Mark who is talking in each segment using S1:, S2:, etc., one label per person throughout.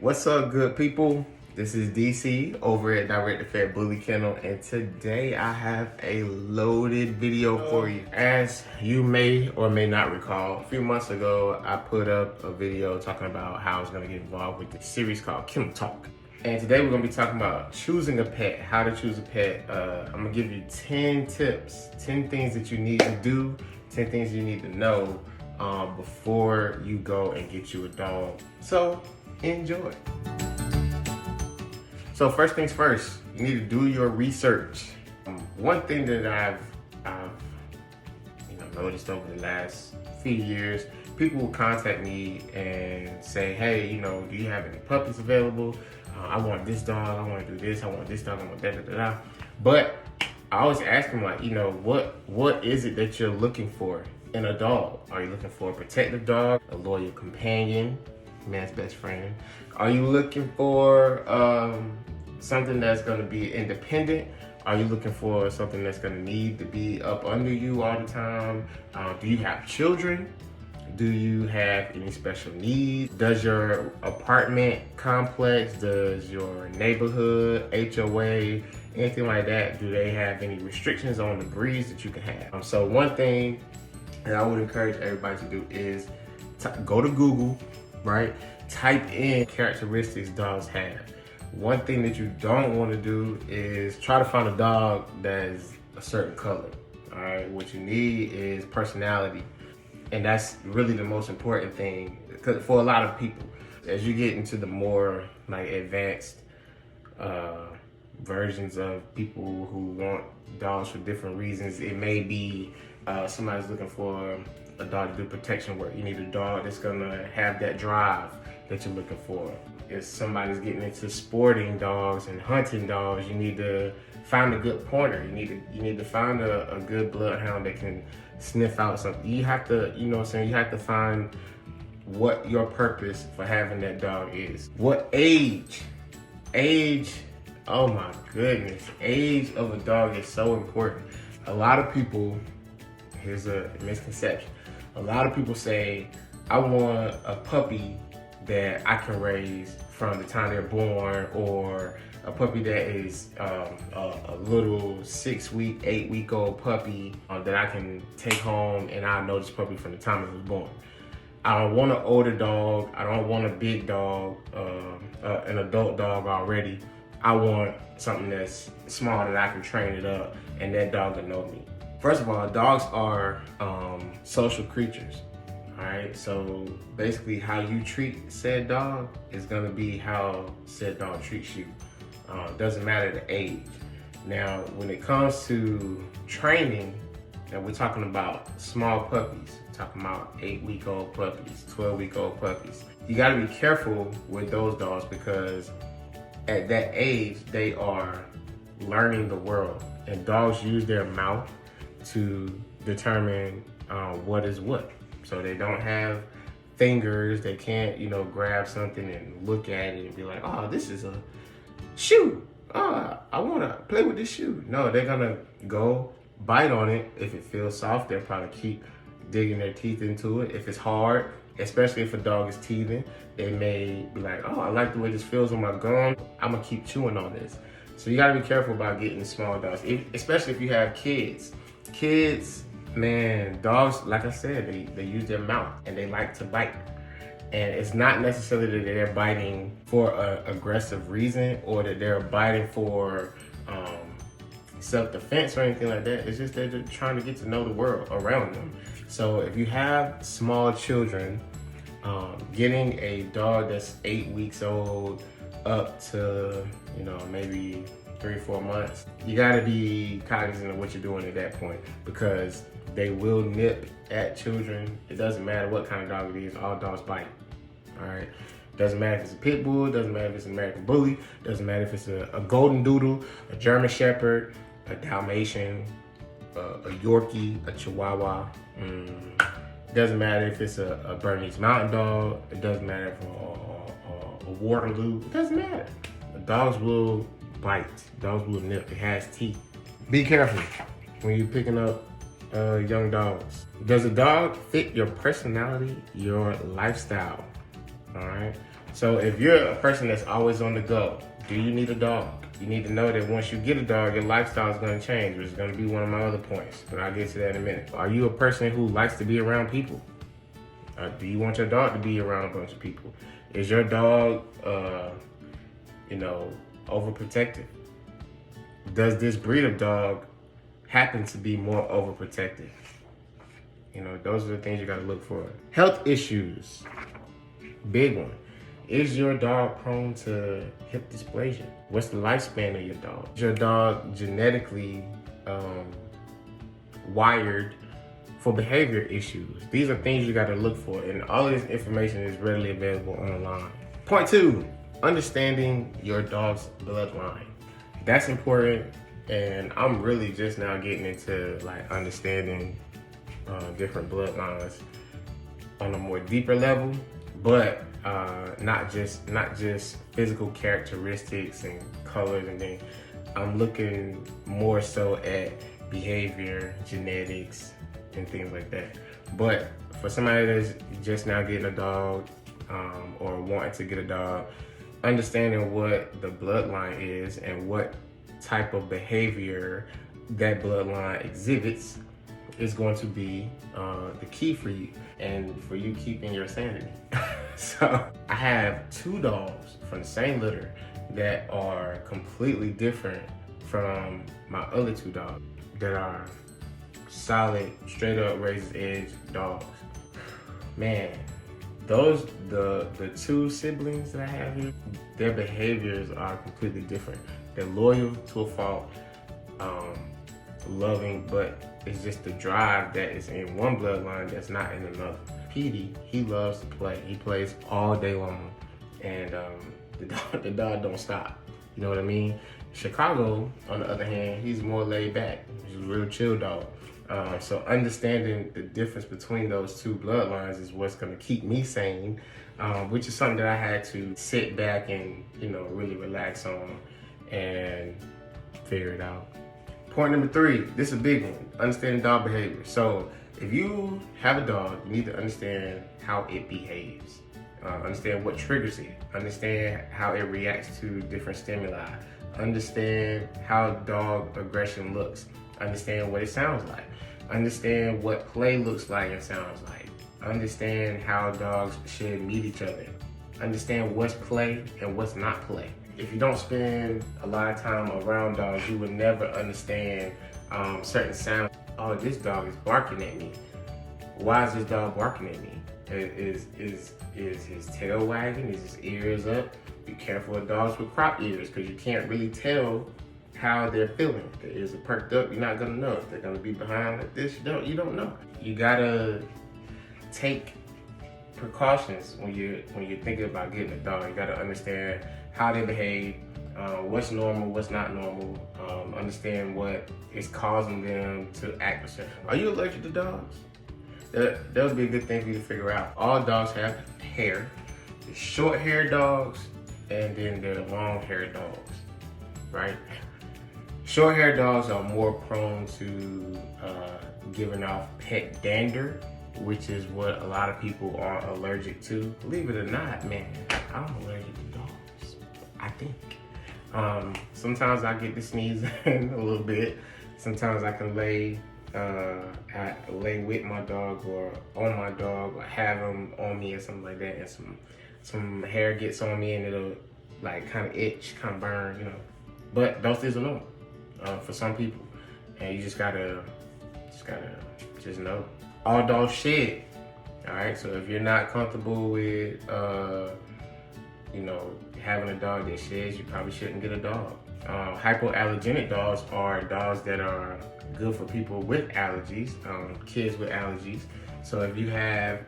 S1: What's up, good people? This is DC over at Direct Fed Bully Kennel, and today I have a loaded video for you. As you may or may not recall, a few months ago I put up a video talking about how I was going to get involved with this series called Kennel Talk. And today we're going to be talking about choosing a pet, how to choose a pet. I'm going to give you 10 tips, 10 things that you need to do, 10 things you need to know before you go and get you a dog. So enjoy. So first things first, you need to do your research. One thing that I've noticed over the last few years, people will contact me and say, hey, do you have any puppies available? I want this dog, I want to do this, I want this dog, I want that. But I always ask them, like, what is it that you're looking for in a dog? Are you looking for a protective dog, a loyal companion, man's best friend? Are you looking for something that's going to be independent? Are you looking for something that's going to need to be up under you all the time? Do you have children? Do you have any special needs? Does your apartment complex, does your neighborhood, HOA, anything like that, do they have any restrictions on the breeds that you can have? So one thing that I would encourage everybody to do is go to Google, right? Type in characteristics dogs have. One thing that you don't want to do is try to find a dog that is a certain color. All right, what you need is personality, and that's really the most important thing for a lot of people. As you get into the more like advanced versions of people who want dogs for different reasons, it may be somebody's looking for a dog to do protection work. You need a dog that's gonna have that drive that you're looking for. If somebody's getting into sporting dogs and hunting dogs, you need to find a good pointer. You need to find a good bloodhound that can sniff out something. You have to, you have to find what your purpose for having that dog is. What age? Oh my goodness. Age of a dog is so important. A lot of people, here's a misconception. A lot of people say, I want a puppy that I can raise from the time they're born, or a puppy that is a little 6-week, 8-week-old puppy that I can take home and I know this puppy from the time it was born. I don't want an older dog. I don't want a big dog, an adult dog already. I want something that's small that I can train it up and that dog will know me. First of all, dogs are social creatures. All right, so basically how you treat said dog is gonna be how said dog treats you. Doesn't matter the age. Now, when it comes to training, now we're talking about small puppies. We're talking about 8-week-old puppies, 12-week-old puppies. You gotta be careful with those dogs because at that age, they are learning the world. And dogs use their mouth to determine what is what. So they don't have fingers. They can't, grab something and look at it and be like, oh, this is a shoe. Oh, I want to play with this shoe. No, they're going to go bite on it. If it feels soft, they'll probably keep digging their teeth into it. If it's hard, especially if a dog is teething, they may be like, oh, I like the way this feels on my gum. I'm going to keep chewing on this. So you got to be careful about getting small dogs, especially if you have kids. Kids, man, dogs, like I said, they use their mouth and they like to bite. And it's not necessarily that they're biting for an aggressive reason or that they're biting for self-defense or anything like that. It's just that they're trying to get to know the world around them. So if you have small children, getting a dog that's 8 weeks old up to, maybe 3-4 months, you gotta be cognizant of what you're doing at that point because they will nip at children. It doesn't matter what kind of dog it is, all dogs bite, all right? Doesn't matter if it's a pit bull, doesn't matter if it's an American bully, doesn't matter if it's a golden doodle, a German shepherd, a Dalmatian, a Yorkie, a Chihuahua. Doesn't matter if it's a Bernese Mountain Dog, it doesn't matter if a Waterloo, it doesn't matter. Dogs will bite, dogs will nip, it has teeth. Be careful when you're picking up young dogs. Does a dog fit your personality, your lifestyle? All right. So if you're a person that's always on the go, do you need a dog? You need to know that once you get a dog, your lifestyle is going to change, which is going to be one of my other points. And I'll get to that in a minute. Are you a person who likes to be around people? Do you want your dog to be around a bunch of people? Is your dog, overprotective? Does this breed of dog happen to be more overprotective? Those are the things you got to look for. Health issues, big one. Is your dog prone to hip dysplasia? What's the lifespan of your dog? Is your dog genetically wired for behavior issues? These are things you got to look for, and all of this information is readily available online. Point 2, understanding your dog's bloodline. That's important, and I'm really just now getting into understanding different bloodlines on a more deeper level, but not just physical characteristics and colors and things. I'm looking more so at behavior, genetics, and things like that. But for somebody that's just now getting a dog or wanting to get a dog, understanding what the bloodline is and what type of behavior that bloodline exhibits is going to be the key for you and for you keeping your sanity. So I have 2 dogs from the same litter that are completely different from my other 2 dogs that are solid, straight up razor's edge dogs. Man, the 2 siblings that I have here, their behaviors are completely different. They're loyal to a fault, loving, but it's just the drive that is in one bloodline that's not in another. Petey, he loves to play. He plays all day long, and the dog don't stop. You know what I mean? Chicago, on the other hand, he's more laid back. He's a real chill dog. So understanding the difference between those 2 bloodlines is what's going to keep me sane, which is something that I had to sit back and really relax on and figure it out. Point number 3, this is a big one, understanding dog behavior. So if you have a dog, you need to understand how it behaves, understand what triggers it, understand how it reacts to different stimuli, understand how dog aggression looks, understand what it sounds like, understand what play looks like and sounds like, understand how dogs should meet each other, understand what's play and what's not play. If you don't spend a lot of time around dogs, you would never understand certain sounds. Oh, this dog is barking at me. Why is this dog barking at me? Is his tail wagging? Is his ears up? Be careful of dogs with crop ears, because you can't really tell how they're feeling. If their ears are perked up, you're not gonna know. If they're gonna be behind like this, you don't know. You gotta take precautions when you're thinking about getting a dog. You gotta understand how they behave, what's normal, what's not normal, understand what is causing them to act a certain. Are you allergic to dogs? That would be a good thing for you to figure out. All dogs have hair. There's short-haired dogs, and then there are long-haired dogs, right? Short-haired dogs are more prone to giving off pet dander, which is what a lot of people are allergic to. Believe it or not, man, I'm allergic to dogs, I think. Sometimes I get to sneeze in a little bit. Sometimes I can lay with my dog or on my dog, or have him on me or something like that, and some hair gets on me and it'll kind of itch, kind of burn, But those things are normal for some people, and you just gotta know. All dogs shed. All right, so if you're not comfortable with having a dog that sheds, you probably shouldn't get a dog. Hypoallergenic dogs are dogs that are good for people with allergies, kids with allergies. So if you have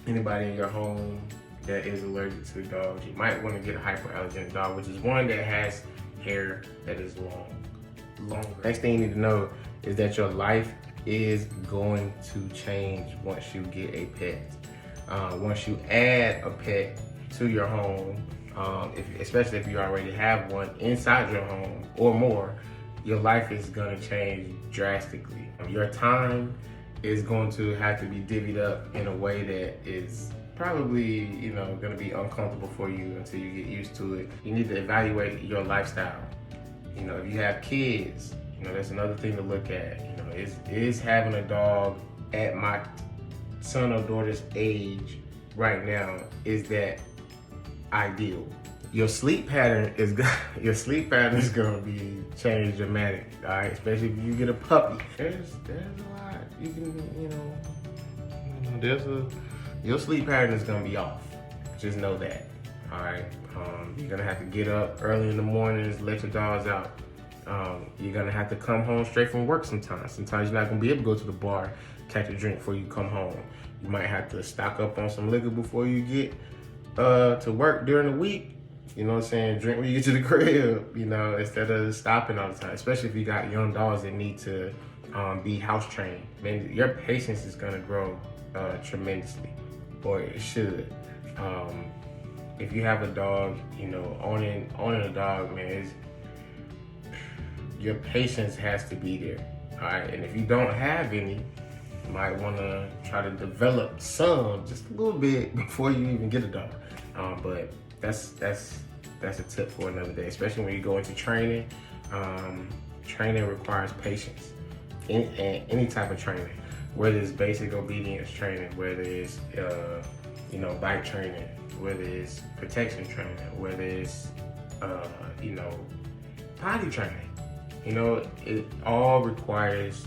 S1: anybody in your home that is allergic to dogs, you might want to get a hypoallergenic dog, which is one that has hair that is longer. Next thing you need to know is that your life is going to change once you get a pet. Once you add a pet to your home, especially if you already have one inside your home or more, your life is going to change drastically. Your time is going to have to be divvied up in a way that is probably, you know, gonna be uncomfortable for you until you get used to it. You need to evaluate your lifestyle. You know, if you have kids, you know, that's another thing to look at. You know, is having a dog at my son or daughter's age right now, is that ideal? Your sleep pattern is gonna be changed dramatically, all right? Especially if you get a puppy. There's a lot you can, your sleep pattern is gonna be off. Just know that, all right? You're gonna have to get up early in the mornings, let your dogs out. You're gonna have to come home straight from work sometimes. Sometimes you're not gonna be able to go to the bar, catch a drink before you come home. You might have to stock up on some liquor before you get to work during the week. You know what I'm saying? Drink when you get to the crib, you know, instead of stopping all the time. Especially if you got young dogs that need to be house trained. Man, your patience is gonna grow tremendously, or it should. If you have a dog, you know, owning a dog, man, your patience has to be there, all right? And if you don't have any, you might want to try to develop some, just a little bit, before you even get a dog. But that's a tip for another day, especially when you go into training. Training requires patience. Any type of training, whether it's basic obedience training, whether it's you know, bike training, whether it's protection training, whether it's you know, potty training. You know, it all requires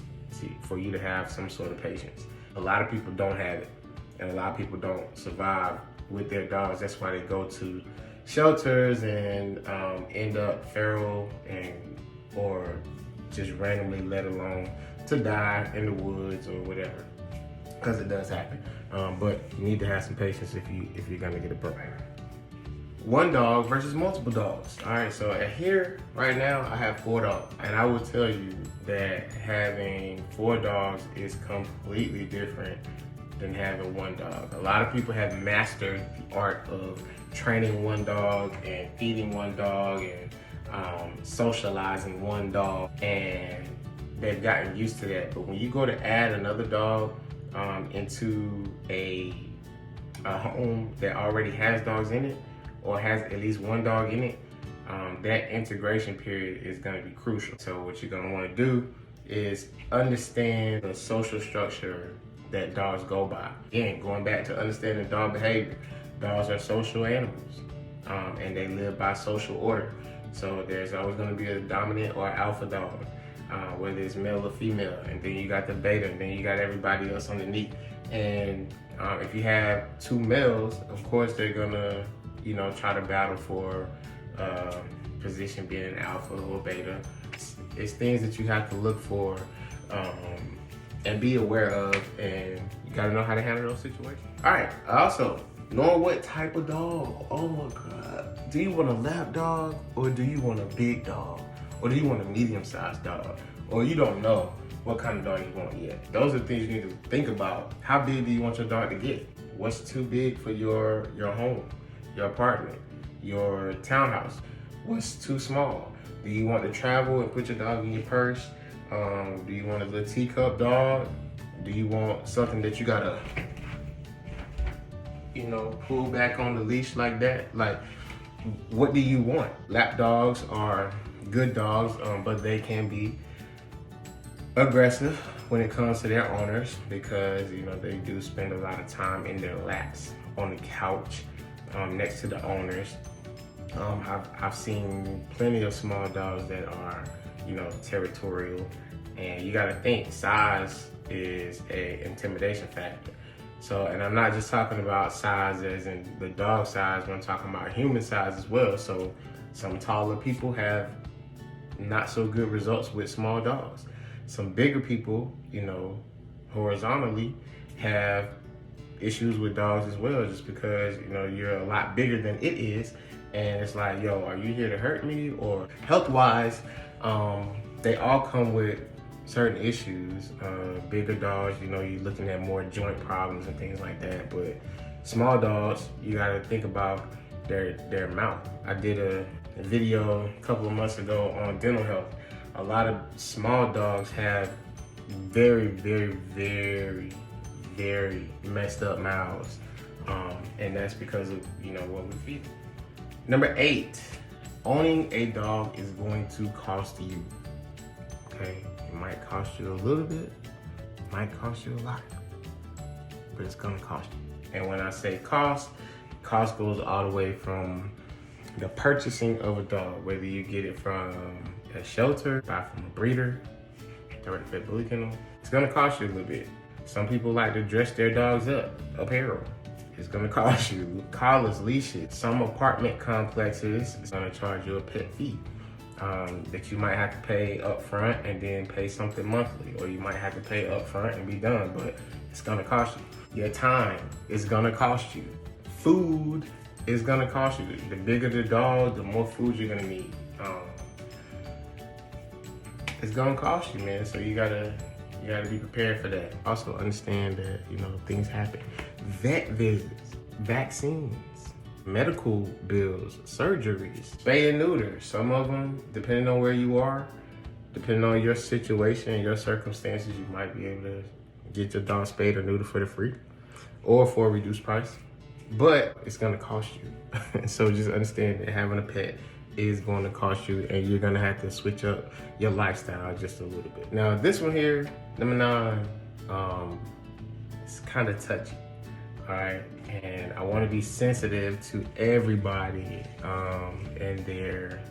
S1: for you to have some sort of patience. A lot of people don't have it, and a lot of people don't survive with their dogs. That's why they go to shelters and end up feral or just randomly let alone to die in the woods or whatever, because it does happen. But you need to have some patience if you're gonna get a puppy. One dog versus multiple dogs. All right, so here right now I have 4 dogs, and I will tell you that having 4 dogs is completely different than having 1 dog. A lot of people have mastered the art of training 1 dog and feeding 1 dog and socializing 1 dog, and they've gotten used to that. But when you go to add another dog into a home that already has dogs in it, or has at least 1 dog in it, that integration period is going to be crucial. So what you're going to want to do is understand the social structure that dogs go by. Again, going back to understanding dog behavior. Dogs are social animals, and they live by social order. So there's always going to be a dominant or alpha dog, whether it's male or female, and then you got the beta, and then you got everybody else underneath. And if you have 2 males, of course they're gonna, you know, try to battle for position being an alpha or beta. It's things that you have to look for and be aware of, and you gotta know how to handle those situations. All right, also, knowing what type of dog. Oh my God. Do you want a lap dog, or do you want a big dog? Or do you want a medium-sized dog? Or you don't know what kind of dog you want yet. Those are the things you need to think about. How big do you want your dog to get? What's too big for your home, your apartment, your townhouse? What's too small? Do you want to travel and put your dog in your purse? Do you want a little teacup dog? Do you want something that you gotta, you know, pull back on the leash like that? Like, what do you want? Lap dogs are good dogs, but they can be aggressive when it comes to their owners, because, you know, they do spend a lot of time in their laps, on the couch, next to the owners. I've seen plenty of small dogs that are, you know, territorial, and you gotta think size is a intimidation factor. So, and I'm not just talking about size as in the dog size, but I'm talking about human size as well. So some taller people have not so good results with small dogs. Some bigger people, you know, horizontally have issues with dogs as well, just because, you know, you're a lot bigger than it is. And it's like, yo, are you here to hurt me? Or health-wise, they all come with certain issues. Bigger dogs, you know, you're looking at more joint problems and things like that. But small dogs, you gotta think about their mouth. I did a video a couple of months ago on dental health. A lot of small dogs have very, very, very, very messed up mouths. And that's because of, what we feed them. Number 8, owning a dog is going to cost you. Okay, it might cost you a little bit, it might cost you a lot, but it's gonna cost you. And when I say cost goes all the way from the purchasing of a dog, whether you get it from a shelter, buy from a breeder, direct fed bully kennel, it's gonna cost you a little bit. Some people like to dress their dogs up, apparel. It's gonna cost you. Collars, leashes. Some apartment complexes is gonna charge you a pet fee that you might have to pay up front and then pay something monthly, or you might have to pay up front and be done, but it's gonna cost you. Your time is gonna cost you. Food is gonna cost you. The bigger the dog, the more food you're gonna need. It's gonna cost you, man, so you gotta be prepared for that. Also understand that, things happen. Vet visits, vaccines, medical bills, surgeries, spay and neuter. Some of them, depending on where you are, depending on your situation, your circumstances, you might be able to get your dog spayed or neutered for the free or for a reduced price. But it's gonna cost you. So just understand that having a pet is going to cost you, and you're gonna have to switch up your lifestyle just a little bit. Now this one here, number 9, it's kind of touchy, all right? And I want to be sensitive to everybody and their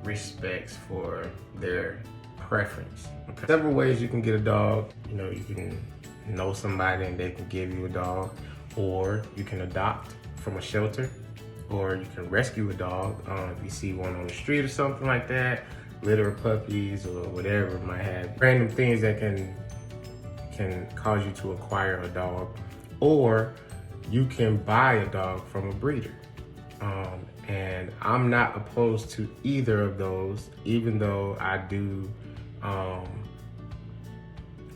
S1: respects for their preference. Okay. Several ways you can get a dog. You can know somebody and they can give you a dog, or you can adopt from a shelter, or you can rescue a dog if you see one on the street or something like that, litter of puppies or whatever. It might have random things that can cause you to acquire a dog, or you can buy a dog from a breeder. And I'm not opposed to either of those, even though I do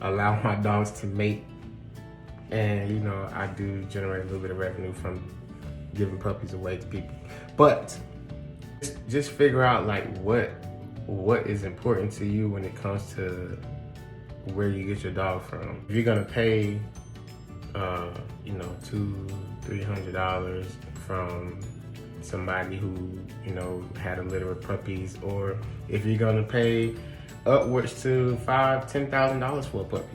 S1: allow my dogs to mate, and I do generate a little bit of revenue from giving puppies away to people. But just figure out what is important to you when it comes to where you get your dog from. If you're gonna pay $200-300 from somebody who had a litter of puppies, or if you're gonna pay upwards to $5,000-10,000 for a puppy,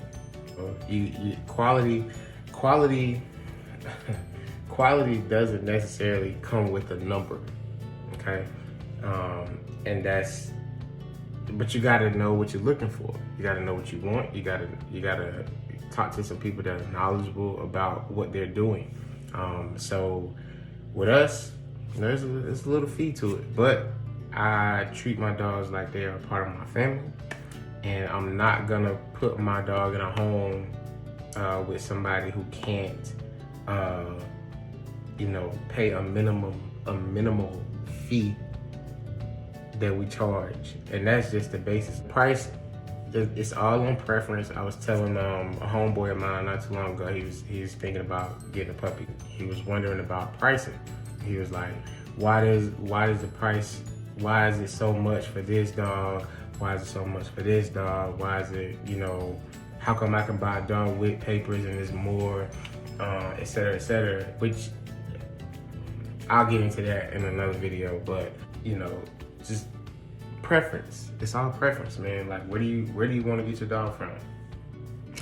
S1: quality doesn't necessarily come with a number, okay? But you gotta know what you're looking for. You gotta know what you want. You gotta talk to some people that are knowledgeable about what they're doing. So with us, there's a little fee to it, but I treat my dogs like they are part of my family, and I'm not gonna put my dog in a home with somebody who can't pay a minimal fee that we charge. And that's just the basis. Price, it's all on preference. I was telling a homeboy of mine not too long ago, he was thinking about getting a puppy. He was wondering about pricing. He was like, why is the price, why is it so much for this dog? Why is it so much for this dog? Why is it, how come I can buy a dog with papers and it's more, et cetera, which I'll get into that in another video. But just preference. It's all preference, man. Like, where do you want to get your dog from?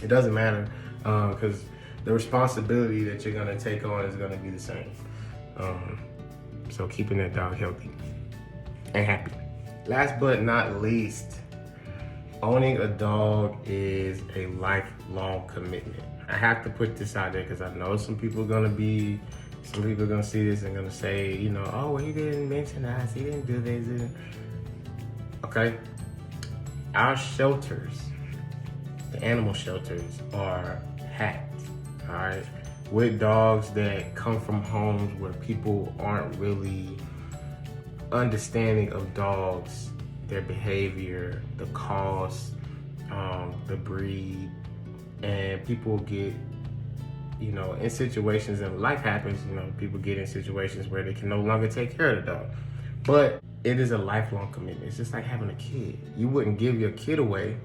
S1: It doesn't matter, because the responsibility that you're gonna take on is gonna be the same. So keeping that dog healthy and happy. Last but not least, owning a dog is a lifelong commitment. I have to put this out there because I know some people are gonna see this and gonna say, oh, well, he didn't mention us, he didn't do this. Okay, our shelters, the animal shelters, are packed, all right, with dogs that come from homes where people aren't really understanding of dogs, their behavior, the cost, the breed, and people get, in situations, and life happens, people get in situations where they can no longer take care of the dog. But it is a lifelong commitment. It's just like having a kid. You wouldn't give your kid away,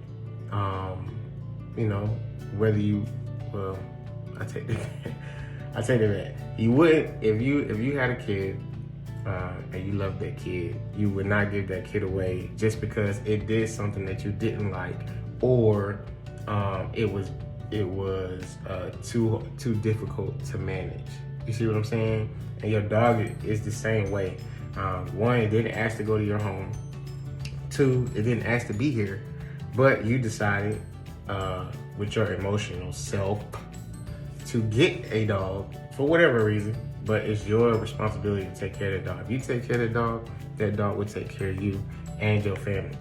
S1: whether you, well, I I take it back. You wouldn't, if you had a kid and you loved that kid, you would not give that kid away just because it did something that you didn't like, or it was too difficult to manage. You see what I'm saying? And your dog is the same way. One, it didn't ask to go to your home. Two, it didn't ask to be here, but you decided with your emotional self to get a dog for whatever reason. But it's your responsibility to take care of the dog. If you take care of the dog, that dog will take care of you and your family.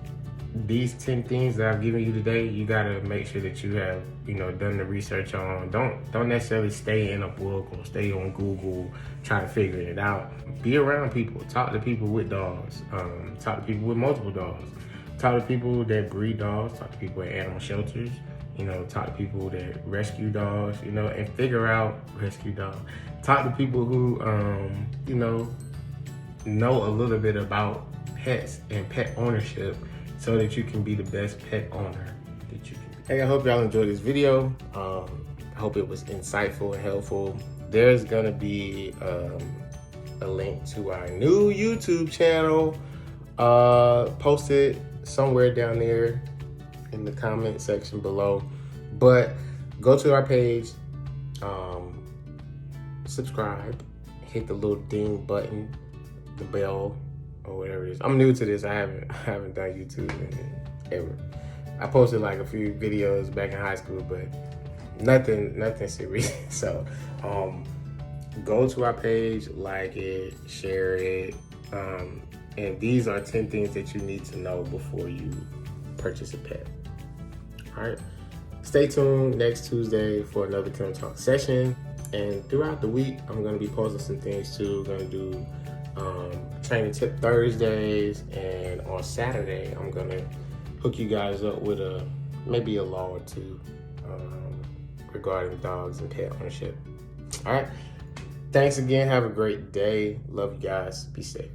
S1: These 10 things that I've given you today, you gotta make sure that you have, done the research on. Don't necessarily stay in a book or stay on Google trying to figure it out. Be around people. Talk to people with dogs. Talk to people with multiple dogs. Talk to people that breed dogs. Talk to people at animal shelters. Talk to people that rescue dogs. And figure out rescue dogs. Talk to people who, know a little bit about pets and pet ownership, so that you can be the best pet owner that you can be. Hey, I hope y'all enjoyed this video. I hope it was insightful and helpful. There's gonna be a link to our new YouTube channel posted somewhere down there in the comment section below. But go to our page, subscribe, hit the little ding button, the bell, or whatever it is. I'm new to this. I haven't done YouTube ever. I posted like a few videos back in high school, but nothing serious. So go to our page, like it, share it, and these are 10 things that you need to know before you purchase a pet. All right. Stay tuned next Tuesday for another Kennel Talk session. And throughout the week, I'm going to be posting some things too. Going to do training tip Thursdays, and on Saturday I'm gonna hook you guys up with maybe a law or two regarding dogs and pet ownership. All right, thanks again. Have a great day. Love you guys. Be safe.